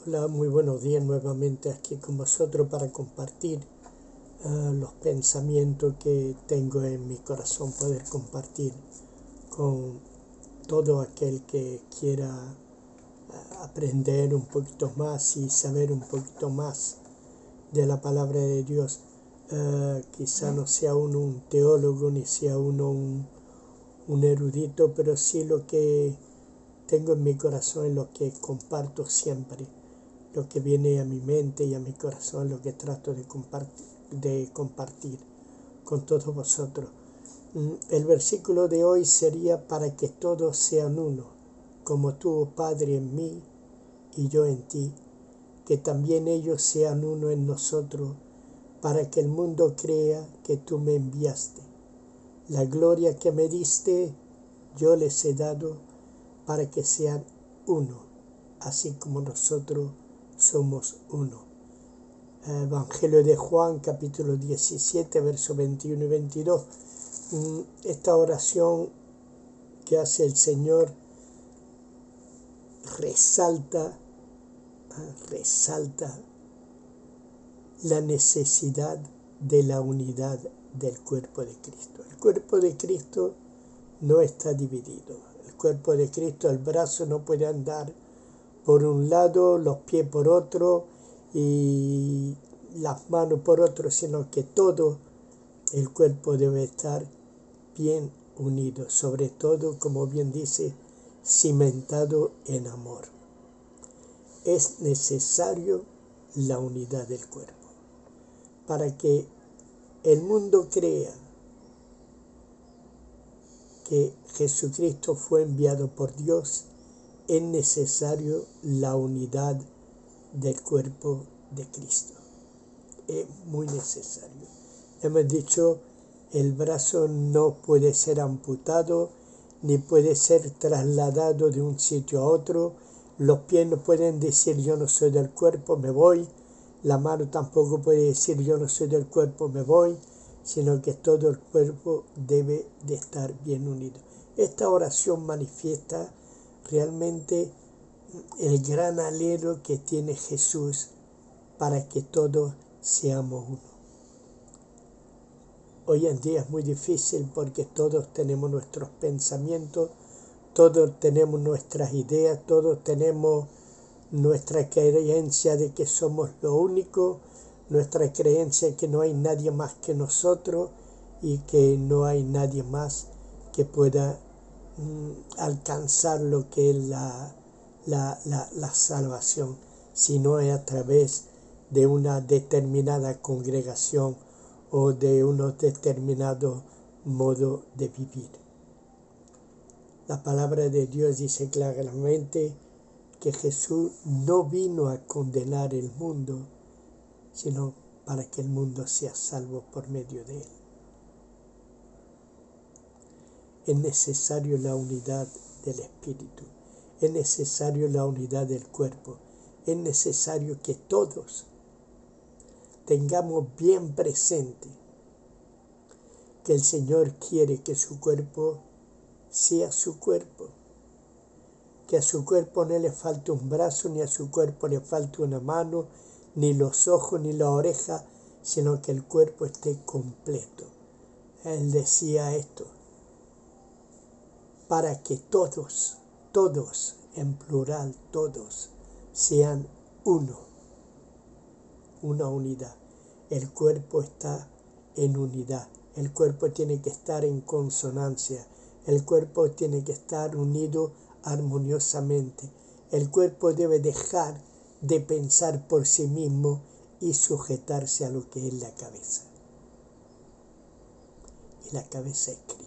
Hola, muy buenos días nuevamente aquí con vosotros para compartir los pensamientos que tengo en mi corazón, poder compartir con todo aquel que quiera aprender un poquito más y saber un poquito más de la palabra de Dios. Quizá no sea uno un teólogo ni sea uno un erudito, pero sí lo que tengo en mi corazón es lo que comparto siempre. Lo que viene a mi mente y a mi corazón, lo que trato de compartir con todos vosotros. El versículo de hoy sería: para que todos sean uno, como tú, oh Padre, en mí y yo en ti, que también ellos sean uno en nosotros, para que el mundo crea que tú me enviaste. La gloria que me diste, yo les he dado, para que sean uno, así como nosotros somos uno. Evangelio de Juan, capítulo 17, versos 21 y 22. Esta oración que hace el Señor resalta la necesidad de la unidad del cuerpo de Cristo. El cuerpo de Cristo no está dividido. El cuerpo de Cristo, el brazo no puede andar por un lado, los pies por otro y las manos por otro, sino que todo el cuerpo debe estar bien unido, sobre todo, como bien dice, cimentado en amor. Es necesario la unidad del cuerpo para que el mundo crea que Jesucristo fue enviado por Dios. Es necesario la unidad del cuerpo de Cristo. Es muy necesario. Hemos dicho, el brazo no puede ser amputado, ni puede ser trasladado de un sitio a otro. Los pies no pueden decir yo no soy del cuerpo, me voy. La mano tampoco puede decir yo no soy del cuerpo, me voy, sino que todo el cuerpo debe de estar bien unido. Esta oración manifiesta realmente el gran anhelo que tiene Jesús para que todos seamos uno. Hoy en día es muy difícil porque todos tenemos nuestros pensamientos, todos tenemos nuestras ideas, todos tenemos nuestra creencia de que somos lo único, nuestra creencia de que no hay nadie más que nosotros y que no hay nadie más que pueda alcanzar lo que es la salvación, si no es a través de una determinada congregación o de unos determinados modos de vivir. La palabra de Dios dice claramente que Jesús no vino a condenar el mundo, sino para que el mundo sea salvo por medio de él. Es necesario la unidad del espíritu, es necesario la unidad del cuerpo, es necesario que todos tengamos bien presente que el Señor quiere que su cuerpo sea su cuerpo, que a su cuerpo no le falte un brazo, ni a su cuerpo le falte una mano, ni los ojos, ni la oreja, sino que el cuerpo esté completo. Él decía esto: para que todos, en plural, todos, sean uno, una unidad. El cuerpo está en unidad, el cuerpo tiene que estar en consonancia, el cuerpo tiene que estar unido armoniosamente. El cuerpo debe dejar de pensar por sí mismo y sujetarse a lo que es la cabeza. Y la cabeza es Cristo.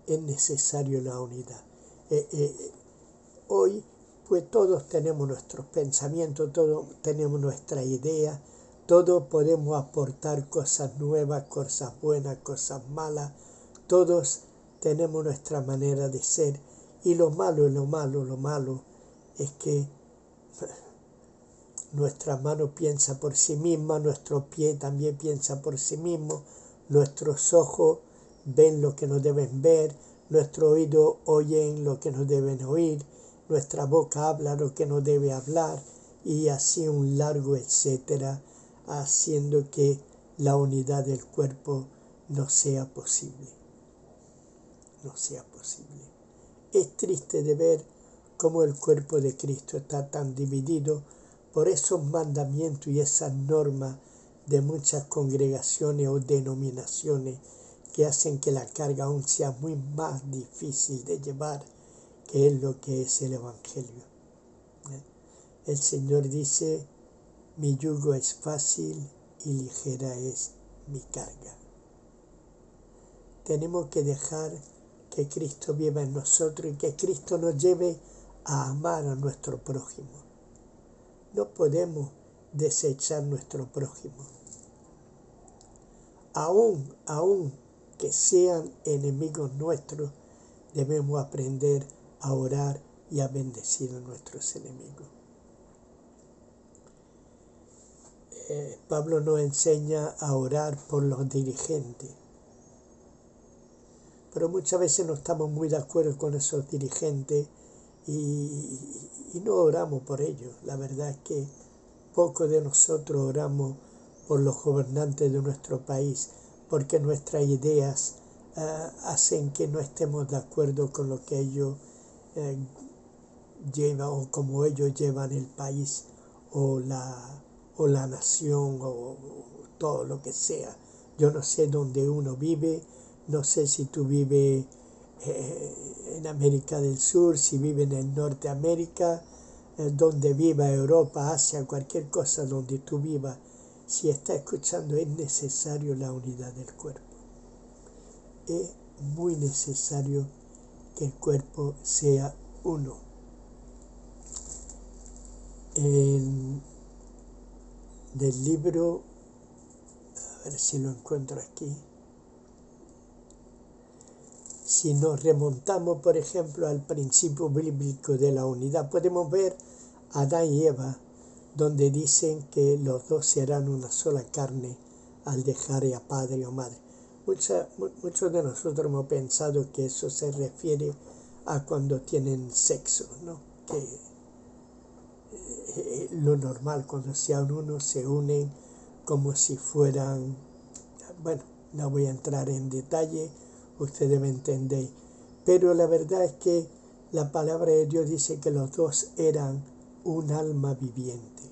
Es necesario la unidad. Hoy, pues todos tenemos nuestros pensamientos, todos tenemos nuestra idea, todos podemos aportar cosas nuevas, cosas buenas, cosas malas, todos tenemos nuestra manera de ser. Y lo malo es que nuestra mano piensa por sí misma, nuestro pie también piensa por sí mismo, nuestros ojos ven lo que no deben ver, nuestro oído oyen lo que no deben oír, nuestra boca habla lo que no debe hablar, y así un largo etcétera, haciendo que la unidad del cuerpo no sea posible. No sea posible. Es triste de ver cómo el cuerpo de Cristo está tan dividido por esos mandamientos y esas normas de muchas congregaciones o denominaciones que hacen que la carga aún sea muy más difícil de llevar, que es lo que es el Evangelio. El Señor dice, mi yugo es fácil y ligera es mi carga. Tenemos que dejar que Cristo viva en nosotros y que Cristo nos lleve a amar a nuestro prójimo. No podemos desechar nuestro prójimo. Aún que sean enemigos nuestros, debemos aprender a orar y a bendecir a nuestros enemigos. Pablo nos enseña a orar por los dirigentes, pero muchas veces no estamos muy de acuerdo con esos dirigentes y no oramos por ellos. La verdad es que pocos de nosotros oramos por los gobernantes de nuestro país, porque nuestras ideas hacen que no estemos de acuerdo con lo que ellos llevan o como ellos llevan el país o la nación o todo lo que sea. Yo no sé dónde uno vive, no sé si tú vives en América del Sur, si vives en el Norteamérica, donde viva Europa, Asia, cualquier cosa donde tú vivas, si estás escuchando, es necesario la unidad del cuerpo. Es muy necesario que el cuerpo sea uno. Del libro, a ver si lo encuentro aquí. Si nos remontamos, por ejemplo, al principio bíblico de la unidad, podemos ver a Adán y Eva, donde dicen que los dos serán una sola carne al dejar a padre o madre. Muchos de nosotros hemos pensado que eso se refiere a cuando tienen sexo, ¿no? Que lo normal, cuando sean uno, se unen como si fueran, bueno, no voy a entrar en detalle, ustedes me entendéis, pero la verdad es que la palabra de Dios dice que los dos eran un alma viviente.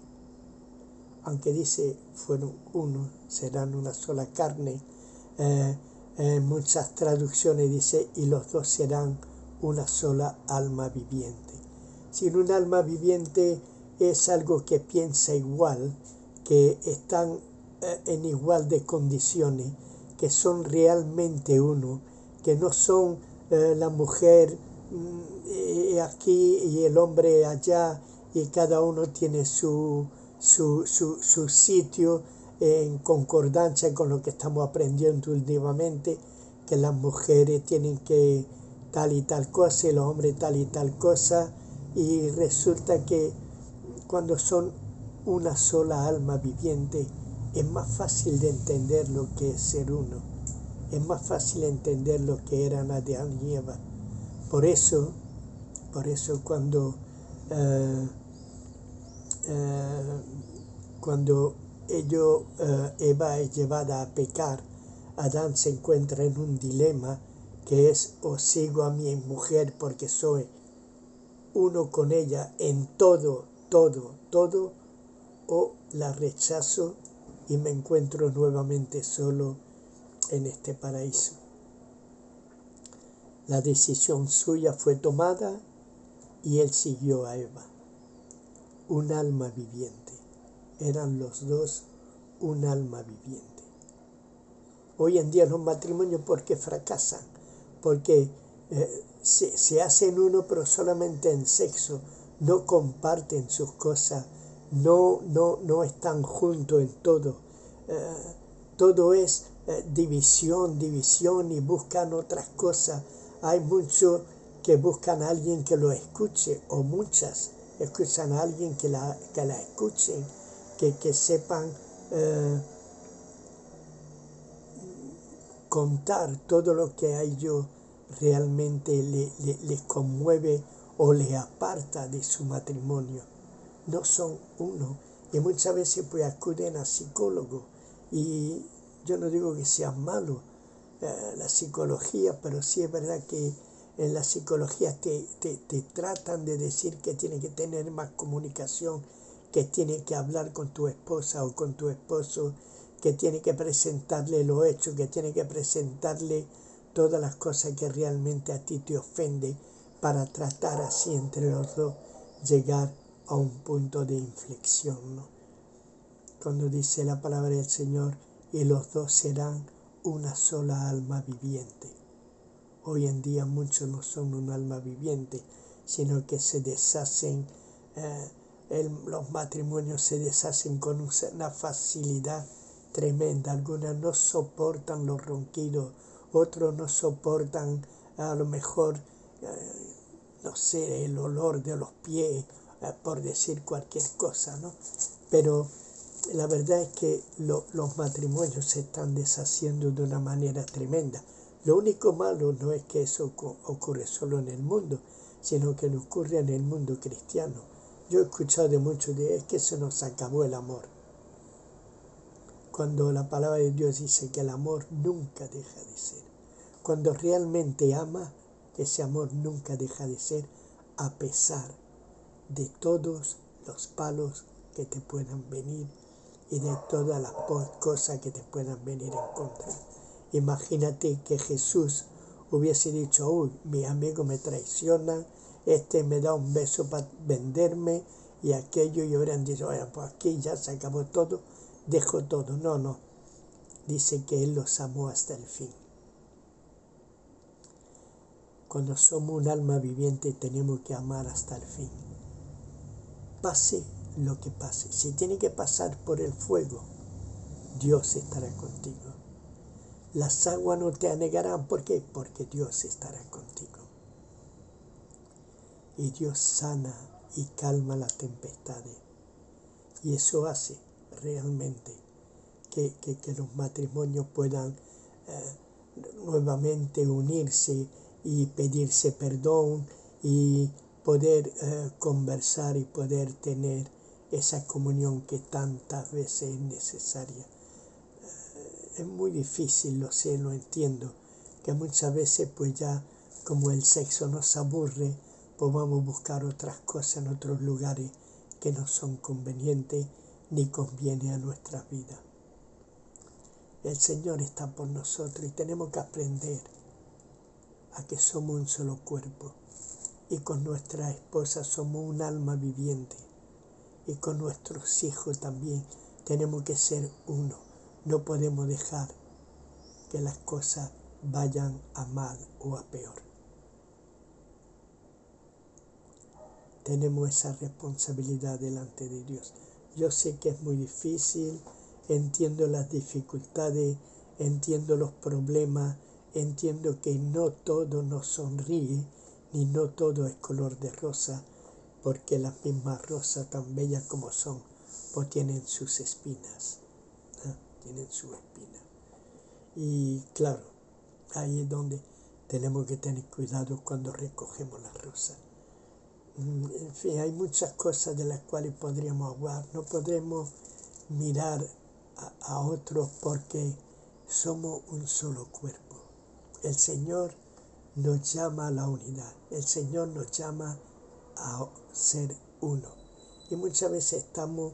Aunque dice fueron uno, serán una sola carne, en muchas traducciones dice y los dos serán una sola alma viviente. Sin un alma viviente es algo que piensa igual, que están en igual de condiciones, que son realmente uno, que no son la mujer aquí y el hombre allá y cada uno tiene su sitio en concordancia con lo que estamos aprendiendo últimamente, que las mujeres tienen que tal y tal cosa y los hombres tal y tal cosa, y resulta que cuando son una sola alma viviente es más fácil de entender lo que es ser uno, es más fácil entender lo que eran Adán y Eva. Por eso cuando Eva es llevada a pecar, Adán se encuentra en un dilema que es: o sigo a mi mujer porque soy uno con ella en todo, o la rechazo y me encuentro nuevamente solo en este paraíso. La decisión suya fue tomada y él siguió a Eva. Un alma viviente. Eran los dos un alma viviente. Hoy en día los matrimonios, ¿por qué fracasan? Porque se hacen uno pero solamente en sexo, no comparten sus cosas, no están juntos en todo. Todo es división y buscan otras cosas. Hay muchos que buscan a alguien que lo escuche, o muchas escuchan a alguien que la escuchen, que sepan contar todo lo que a ellos realmente les conmueve o les aparta de su matrimonio. No son uno. Y muchas veces pues acuden a psicólogos. Y yo no digo que sea malo la psicología, pero sí es verdad que en la psicología te tratan de decir que tienes que tener más comunicación, que tienes que hablar con tu esposa o con tu esposo, que tienes que presentarle los hechos, que tienes que presentarle todas las cosas que realmente a ti te ofenden, para tratar así entre los dos llegar a un punto de inflexión, ¿no? Cuando dice la palabra del Señor, y los dos serán una sola alma viviente. Hoy en día muchos no son un alma viviente, sino que se deshacen, los matrimonios se deshacen con una facilidad tremenda. Algunas no soportan los ronquidos, otros no soportan a lo mejor, no sé, el olor de los pies, por decir cualquier cosa, ¿no? Pero la verdad es que los matrimonios se están deshaciendo de una manera tremenda. Lo único malo no es que eso ocurre solo en el mundo, sino que ocurre en el mundo cristiano. Yo he escuchado de muchos de es que se nos acabó el amor. Cuando la palabra de Dios dice que el amor nunca deja de ser. Cuando realmente amas, ese amor nunca deja de ser, a pesar de todos los palos que te puedan venir y de todas las cosas que te puedan venir en contra. Imagínate que Jesús hubiese dicho, uy, mis amigos me traicionan, este me da un beso para venderme y aquello, y hubieran dicho, bueno, pues aquí ya se acabó todo, dejo todo. No, dice que Él los amó hasta el fin. Cuando somos un alma viviente tenemos que amar hasta el fin. Pase lo que pase, si tiene que pasar por el fuego, Dios estará contigo. Las aguas no te anegarán. ¿Por qué? Porque Dios estará contigo. Y Dios sana y calma las tempestades. Y eso hace realmente que los matrimonios puedan nuevamente unirse y pedirse perdón y poder conversar y poder tener esa comunión que tantas veces es necesaria. Es muy difícil, lo sé, lo entiendo, que muchas veces pues ya como el sexo nos aburre, pues vamos a buscar otras cosas en otros lugares que no son convenientes ni conviene a nuestra vida. El Señor está por nosotros y tenemos que aprender a que somos un solo cuerpo, y con nuestra esposa somos un alma viviente, y con nuestros hijos también tenemos que ser uno. No podemos dejar que las cosas vayan a mal o a peor. Tenemos esa responsabilidad delante de Dios. Yo sé que es muy difícil, entiendo las dificultades, entiendo los problemas, entiendo que no todo nos sonríe, ni no todo es color de rosa, porque las mismas rosas tan bellas como son, pues tienen sus espinas, ¿eh? Tienen sus espinas. Y claro, ahí es donde tenemos que tener cuidado cuando recogemos las rosas. En fin, hay muchas cosas de las cuales podríamos hablar. No podemos mirar a otros porque somos un solo cuerpo. El Señor nos llama a la unidad. El Señor nos llama a ser uno. Y muchas veces estamos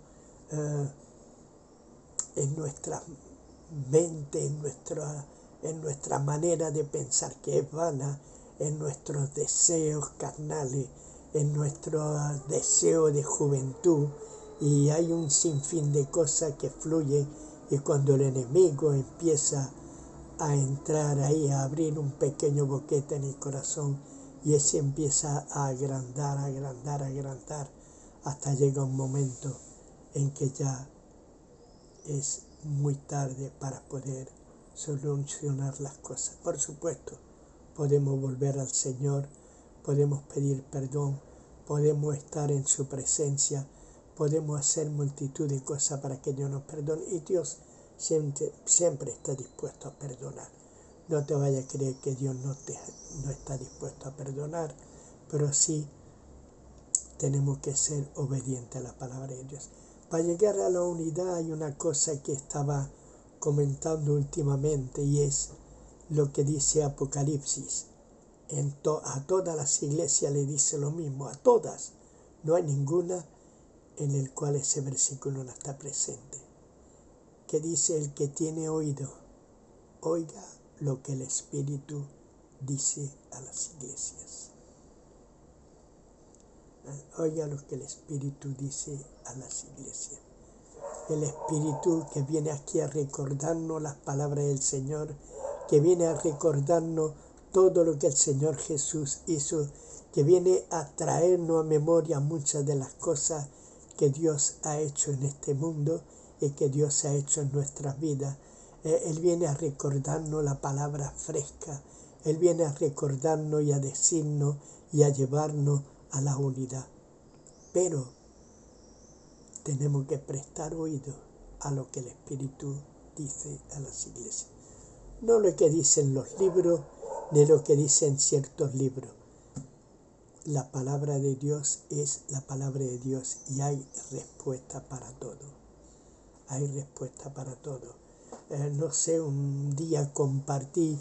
en nuestra mente, en nuestra manera de pensar que es vana, en nuestros deseos carnales, en nuestro deseo de juventud, y hay un sinfín de cosas que fluyen, y cuando el enemigo empieza a entrar ahí, a abrir un pequeño boquete en el corazón, y ese empieza a agrandar, hasta llega un momento en que ya es muy tarde para poder solucionar las cosas. Por supuesto, podemos volver al Señor, podemos pedir perdón, podemos estar en su presencia, podemos hacer multitud de cosas para que Dios nos perdone, y Dios siempre está dispuesto a perdonar. No te vayas a creer que Dios no está dispuesto a perdonar, pero sí tenemos que ser obedientes a la palabra de Dios. Para llegar a la unidad hay una cosa que estaba comentando últimamente y es lo que dice Apocalipsis. A todas las iglesias le dice lo mismo, a todas. No hay ninguna en el cual ese versículo no está presente. Que dice: el que tiene oído, oiga lo que el Espíritu dice a las iglesias. Oiga lo que el Espíritu dice a las iglesias. El Espíritu que viene aquí a recordarnos las palabras del Señor, que viene a recordarnos todo lo que el Señor Jesús hizo, que viene a traernos a memoria muchas de las cosas que Dios ha hecho en este mundo y que Dios ha hecho en nuestras vidas. Él viene a recordarnos la palabra fresca. Él viene a recordarnos y a decirnos y a llevarnos a la unidad. Pero tenemos que prestar oído a lo que el Espíritu dice a las iglesias. No lo que dicen los libros, ni lo que dicen ciertos libros. La palabra de Dios es la palabra de Dios y hay respuesta para todo. Hay respuesta para todo. No sé, un día compartí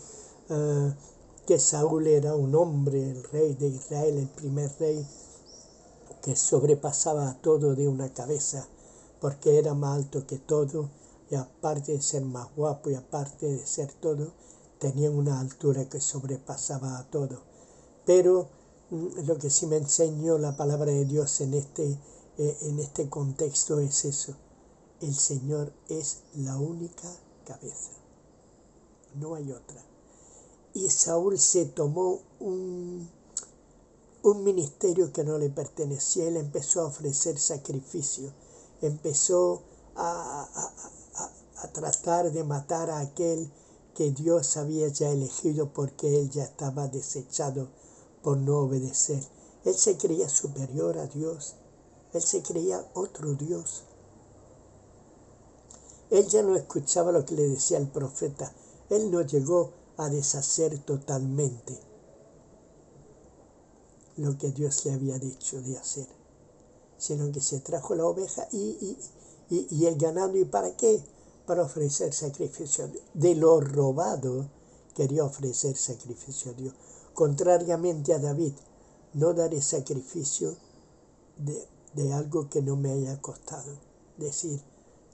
que Saúl era un hombre, el rey de Israel, el primer rey, que sobrepasaba a todo de una cabeza, porque era más alto que todo, y aparte de ser más guapo y aparte de ser todo, tenía una altura que sobrepasaba a todo. Pero lo que sí me enseñó la palabra de Dios en este contexto es eso: el Señor es la única cabeza, no hay otra. Y Saúl se tomó un ministerio que no le pertenecía. Él empezó a ofrecer sacrificio, empezó a tratar de matar a aquel que Dios había ya elegido, porque él ya estaba desechado por no obedecer. Él se creía superior a Dios, él se creía otro Dios. Él ya no escuchaba lo que le decía el profeta. Él no llegó a deshacer totalmente lo que Dios le había dicho de hacer, sino que se trajo la oveja y el ganado. ¿Y para qué? Para ofrecer sacrificio a Dios. De lo robado quería ofrecer sacrificio a Dios. Contrariamente a David, no daré sacrificio de algo que no me haya costado. Es decir,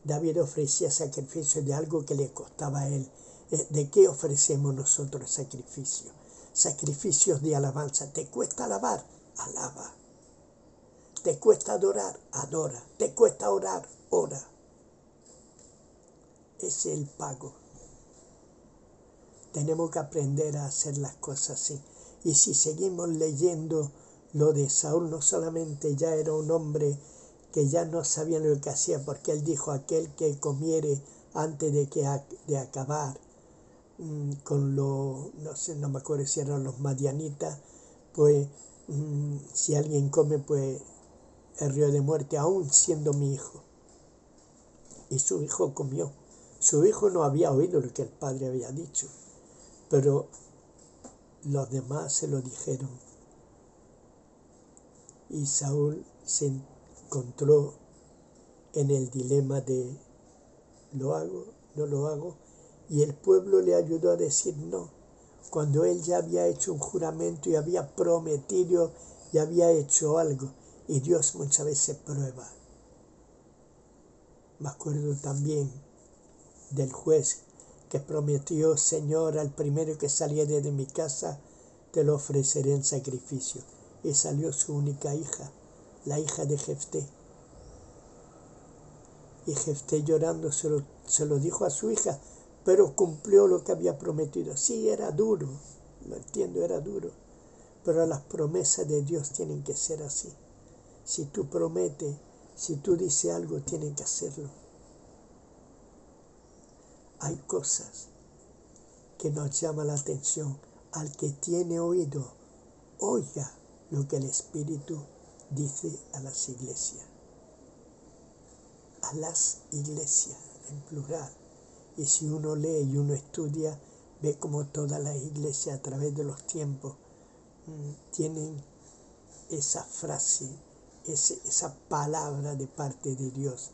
David ofrecía sacrificio de algo que le costaba a él. ¿De qué ofrecemos nosotros sacrificio? Sacrificios de alabanza. ¿Te cuesta alabar? Alaba. ¿Te cuesta adorar? Adora. ¿Te cuesta orar? Ora. Es el pago. Tenemos que aprender a hacer las cosas así. Y si seguimos leyendo lo de Saúl, no solamente ya era un hombre que ya no sabía lo que hacía, porque él dijo: aquel que comiere antes de acabar con no me acuerdo si eran los madianitas, pues si alguien come, pues el río de muerte, aún siendo mi hijo. Y su hijo comió. Su hijo no había oído lo que el padre había dicho, pero los demás se lo dijeron. Y Saúl se encontró en el dilema de: ¿lo hago? ¿No lo hago? Y el pueblo le ayudó a decir no, cuando él ya había hecho un juramento y había prometido y había hecho algo. Y Dios muchas veces prueba. Me acuerdo también del juez que prometió: Señor, al primero que saliere de mi casa te lo ofreceré en sacrificio. Y salió su única hija, la hija de Jefté. Y Jefté, llorando, se lo dijo a su hija, pero cumplió lo que había prometido. Sí, era duro, lo entiendo, era duro, pero las promesas de Dios tienen que ser así. Si tú prometes, si tú dices algo, tienen que hacerlo. Hay cosas que nos llaman la atención. Al que tiene oído, oiga lo que el Espíritu dice a las iglesias. A las iglesias, en plural. Y si uno lee y uno estudia, Ve como todas las iglesias a través de los tiempos tienen esa frase, esa palabra de parte de Dios,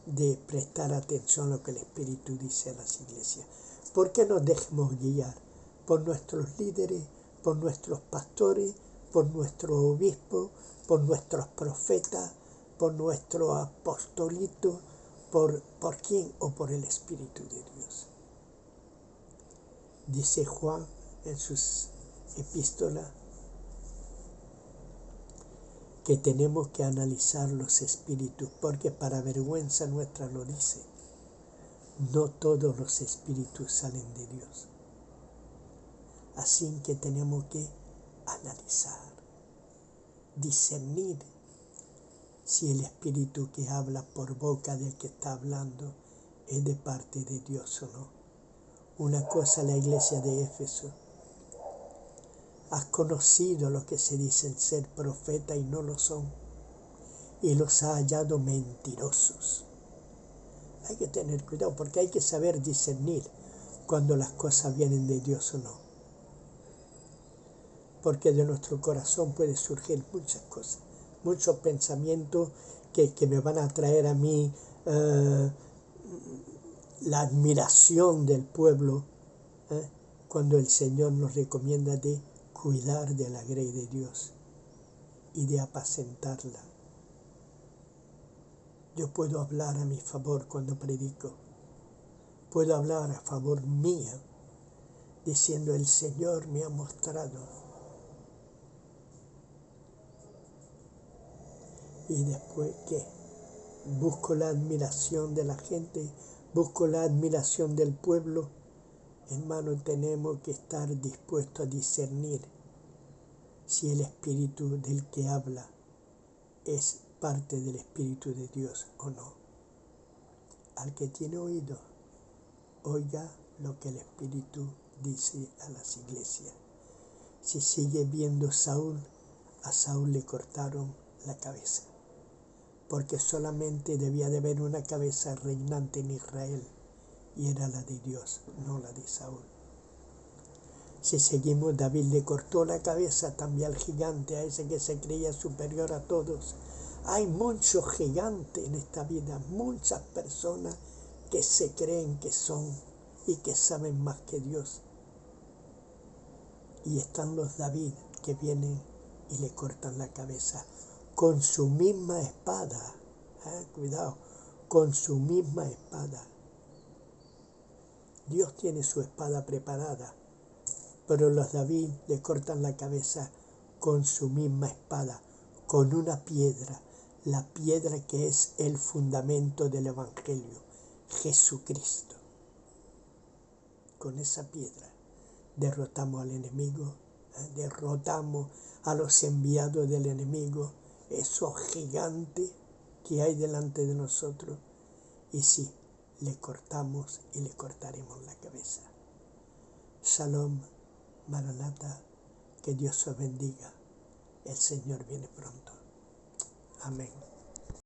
de prestar atención a lo que el Espíritu dice a las iglesias. ¿Por qué nos dejemos guiar? Por nuestros líderes, por nuestros pastores, por nuestros obispos, por nuestros profetas, por nuestro apostolito, ¿por quién? O por el Espíritu de Dios. Dice Juan en sus epístolas que tenemos que analizar los espíritus, porque para vergüenza nuestra lo dice. No todos los espíritus salen de Dios. Así que tenemos que analizar, discernir si el espíritu que habla por boca del que está hablando es de parte de Dios o no. Una cosa, la iglesia de Éfeso: has conocido lo que se dicen ser profetas y no lo son, y los ha hallado mentirosos. Hay que tener cuidado, porque hay que saber discernir cuando las cosas vienen de Dios o no. Porque de nuestro corazón puede surgir muchas cosas, muchos pensamientos que me van a traer a mí la admiración del pueblo, cuando el Señor nos recomienda de cuidar de la grey de Dios y de apacentarla. Yo puedo hablar a mi favor cuando predico, puedo hablar a favor mía, diciendo: el Señor me ha mostrado. Y después, ¿qué? Busco la admiración de la gente, busco la admiración del pueblo. Hermano, tenemos que estar dispuestos a discernir si el espíritu del que habla es parte del Espíritu de Dios o no. Al que tiene oído, oiga lo que el Espíritu dice a las iglesias. Si sigue viendo Saúl, a Saúl le cortaron la cabeza, porque solamente debía de haber una cabeza reinante en Israel, y era la de Dios, no la de Saúl. Si seguimos, David le cortó la cabeza también al gigante, a ese que se creía superior a todos. Hay muchos gigantes en esta vida, muchas personas que se creen que son y que saben más que Dios. Y están los David que vienen y le cortan la cabeza con su misma espada. Cuidado, con su misma espada. Dios tiene su espada preparada, pero los David le cortan la cabeza con su misma espada, con una piedra, la piedra que es el fundamento del Evangelio, Jesucristo. Con esa piedra derrotamos al enemigo, derrotamos a los enviados del enemigo, esos gigantes que hay delante de nosotros, y sí, le cortamos y le cortaremos la cabeza. Shalom, Maranata, que Dios os bendiga. El Señor viene pronto. Amén.